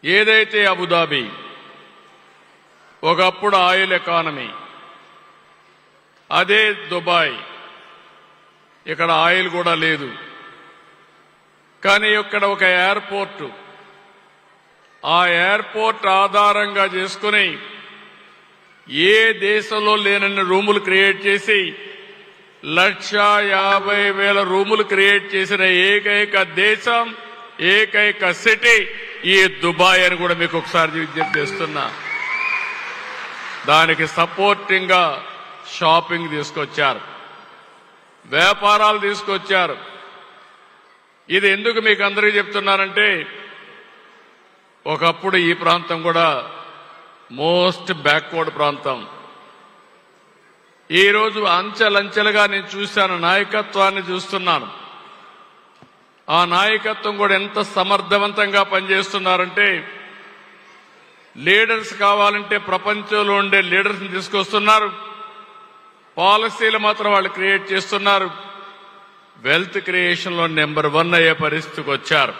ఏదైతే అబుదాబి ఒకప్పుడు oil economy, అదే దుబాయ్, ఇక్కడ ఆయిల్ కూడా లేదు. కానీ ఇక్కడ ఒక ఎయిర్పోర్టు, ఆ ఎయిర్పోర్ట్ ఆధారంగా చేసుకుని ఏ దేశంలో లేనన్ని రూములు క్రియేట్ చేసి 1,50,000 రూములు క్రియేట్ చేసిన ఏకైక దేశం, ఏకైక సిటీ ఈ దుబాయ్ అని కూడా మీకు ఒకసారి విజ్ఞప్తి చేస్తున్నా. దానికి సపోర్టింగ్ గా షాపింగ్ తీసుకొచ్చారు, వ్యాపారాలు తీసుకొచ్చారు. ఇది ఎందుకు మీకు అందరికీ చెప్తున్నానంటే, ఒకప్పుడు ఈ ప్రాంతం కూడా మోస్ట్ బ్యాక్వర్డ్ ప్రాంతం. ఈరోజు అంచెలంచెలుగా నేను చూశాను, నాయకత్వాన్ని చూస్తున్నాను. ఆ నాయకత్వం కూడా ఎంత సమర్థవంతంగా పనిచేస్తున్నారంటే, లీడర్స్ కావాలంటే ప్రపంచంలో ఉండే లీడర్స్ని తీసుకొస్తున్నారు, పాలసీలు మాత్రం వాళ్ళు క్రియేట్ చేస్తున్నారు, వెల్త్ క్రియేషన్లో నెంబర్ 1 అయ్యే పరిస్థితికి వచ్చారు.